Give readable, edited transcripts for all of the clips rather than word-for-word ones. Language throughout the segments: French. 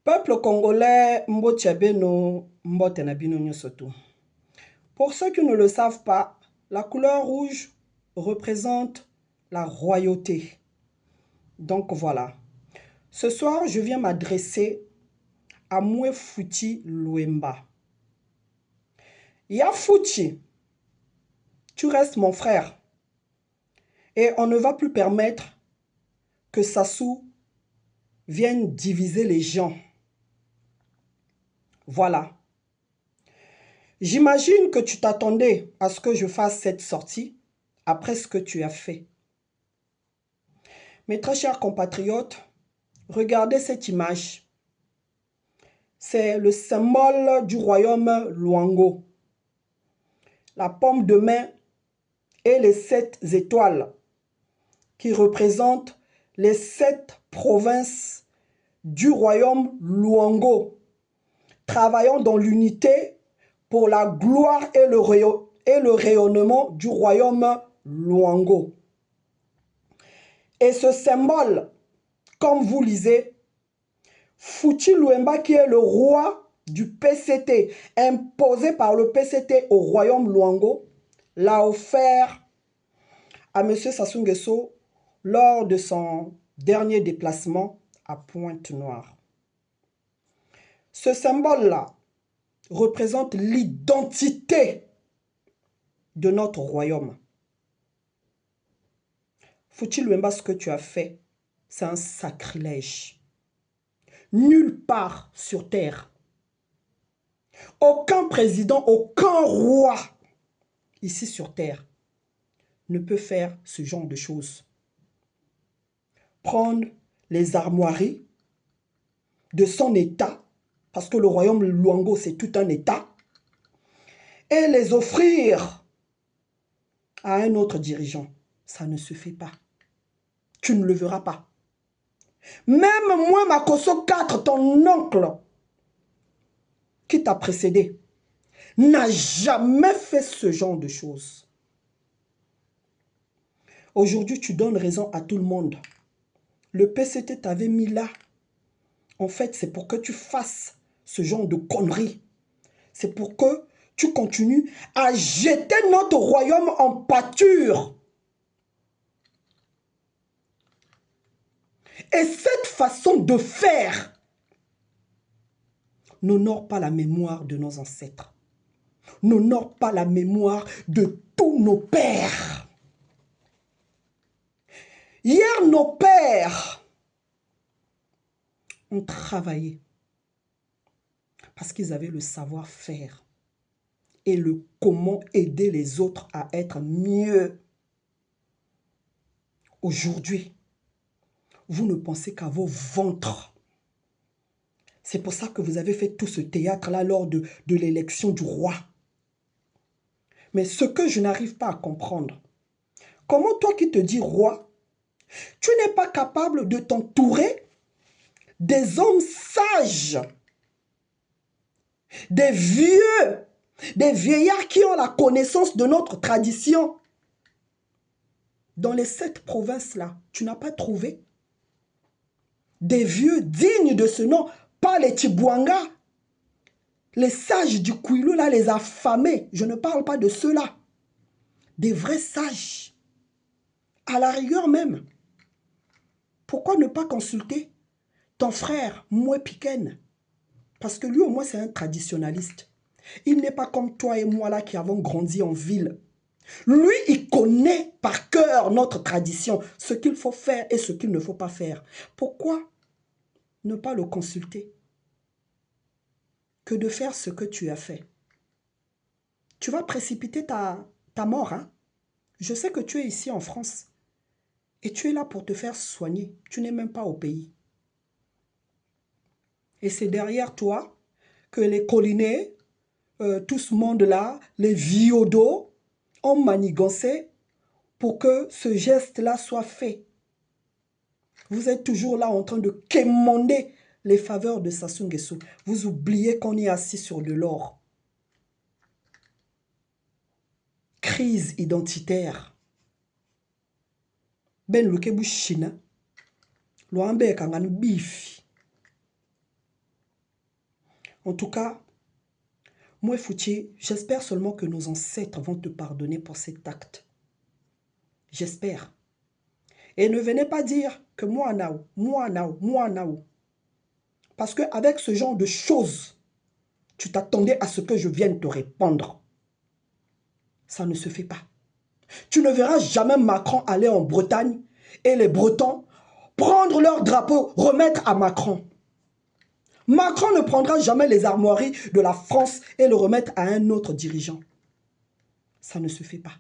Peuple congolais, Mbotiabeno, Mbotenabino Nyosoto. Pour ceux qui ne le savent pas, la couleur rouge représente la royauté. Donc voilà. Ce soir, je viens m'adresser à Moué Fouti Louemba. Ya Fouti, tu restes mon frère. Et on ne va plus permettre que Sassou vienne diviser les gens. Voilà. J'imagine que tu t'attendais à ce que je fasse cette sortie après ce que tu as fait. Mes très chers compatriotes, regardez cette image. C'est le symbole du royaume Luango. La pomme de main et les 7 étoiles qui représentent les 7 provinces du royaume Luango, travaillant dans l'unité pour la gloire et le rayonnement du royaume Luango. Et ce symbole, comme vous lisez, Fouti Louemba, qui est le roi du PCT, imposé par le PCT au royaume Luango, l'a offert à M. Sassou Nguesso lors de son dernier déplacement à Pointe-Noire. Ce symbole-là représente l'identité de notre royaume. Fouti Louemba, ce que tu as fait, c'est un sacrilège. Nulle part sur terre, aucun président, aucun roi ici sur terre ne peut faire ce genre de choses. Prendre les armoiries de son état, parce que le royaume Luango c'est tout un état, et les offrir à un autre dirigeant. Ça ne se fait pas. Tu ne le verras pas. Même moi, Makosso 4, ton oncle, qui t'a précédé, n'a jamais fait ce genre de choses. Aujourd'hui, tu donnes raison à tout le monde. Le PCT t'avait mis là. En fait, c'est pour que tu fasses ce genre de conneries. C'est pour que tu continues à jeter notre royaume en pâture. Et cette façon de faire n'honore pas la mémoire de nos ancêtres. N'honore pas la mémoire de tous nos pères. Hier, nos pères ont travaillé parce qu'ils avaient le savoir-faire et le comment aider les autres à être mieux. Aujourd'hui, vous ne pensez qu'à vos ventres. C'est pour ça que vous avez fait tout ce théâtre-là lors de l'élection du roi. Mais ce que je n'arrive pas à comprendre, comment toi qui te dis roi, tu n'es pas capable de t'entourer des hommes sages, des vieux, des vieillards qui ont la connaissance de notre tradition. Dans les 7 provinces-là, tu n'as pas trouvé des vieux dignes de ce nom, pas les Tibouanga, les sages du Kouilou, là, les affamés. Je ne parle pas de ceux-là. Des vrais sages. À la rigueur même. Pourquoi ne pas consulter ton frère, Moué Piken? Parce que lui, au moins, c'est un traditionnaliste. Il n'est pas comme toi et moi, là, qui avons grandi en ville. Lui, il connaît par cœur notre tradition, ce qu'il faut faire et ce qu'il ne faut pas faire. Pourquoi ne pas le consulter que de faire ce que tu as fait? Tu vas précipiter ta mort, hein? Je sais que tu es ici en France et tu es là pour te faire soigner. Tu n'es même pas au pays. Et c'est derrière toi que les collinés, tout ce monde-là, les viodos, ont manigancé pour que ce geste-là soit fait. Vous êtes toujours là en train de quémander les faveurs de Sassou Nguesso. Vous oubliez qu'on est assis sur de l'or. Crise identitaire. Ben lukebu China. Loambe kangan bifi. En tout cas, moi, Fouti, j'espère seulement que nos ancêtres vont te pardonner pour cet acte. J'espère. Et ne venez pas dire que moi, Nao. Parce qu'avec ce genre de choses, tu t'attendais à ce que je vienne te répondre. Ça ne se fait pas. Tu ne verras jamais Macron aller en Bretagne et les Bretons prendre leur drapeau, remettre à Macron. Macron ne prendra jamais les armoiries de la France et le remettre à un autre dirigeant. Ça ne se fait pas.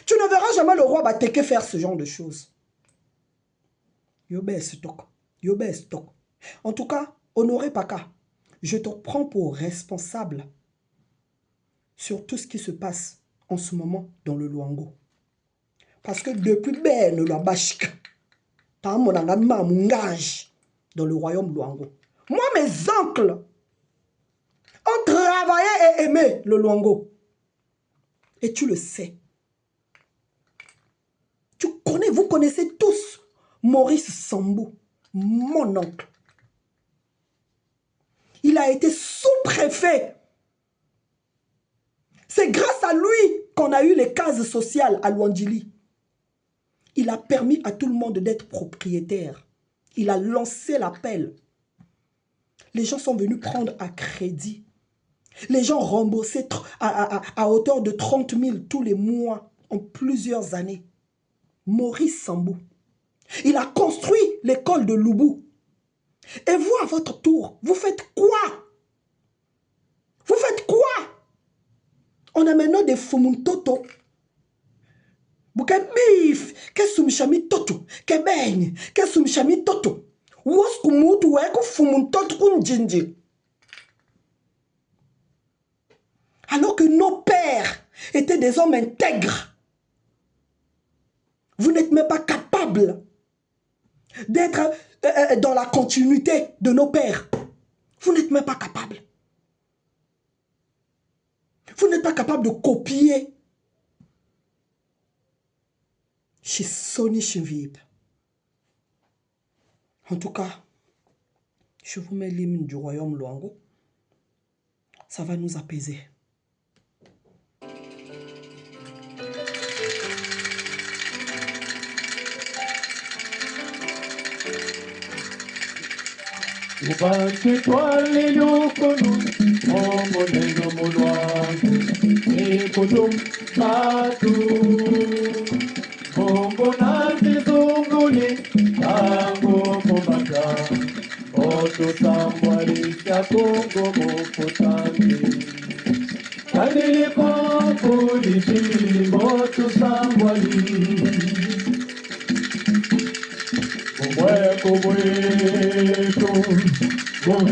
Tu ne verras jamais le roi Bateke faire ce genre de choses. Yobé stock. Yobé stock. En tout cas, Honoré Paka, je te prends pour responsable sur tout ce qui se passe en ce moment dans le Luango. Parce que depuis Ben le Bashik, dans le royaume Luango. Moi, mes oncles ont travaillé et aimé le Luango. Et tu le sais. Vous connaissez tous Maurice Sambou, mon oncle. Il a été sous-préfet. C'est grâce à lui qu'on a eu les cases sociales à Luandili. Il a permis à tout le monde d'être propriétaire. Il a lancé l'appel. Les gens sont venus prendre à crédit. Les gens remboursaient à hauteur de 30 000 tous les mois en plusieurs années. Maurice Sambou. Il a construit l'école de Loubou. Et vous, à votre tour, vous faites quoi? Vous faites quoi? On a maintenant des Fumuntoto. Bouke bif, que sumchami toto, que beigne, que sumchami toto. Wos kumutu weko Fumuntoto kunjinji. Alors que nos pères étaient des hommes intègres. Vous n'êtes même pas capable d'être dans la continuité de nos pères. Vous n'êtes même pas capable. Vous n'êtes pas capable de copier chez Sony Chevib. En tout cas, je vous mets l'hymne du royaume Luango. Ça va nous apaiser. Ubate twale yokono, omoneno molwangu, ekodum batu. Bongo nati zunguli, tango komata, oto sambwari ya Kongo mokotande. Kanili kwa polisi, moto sambwari. Como esto, como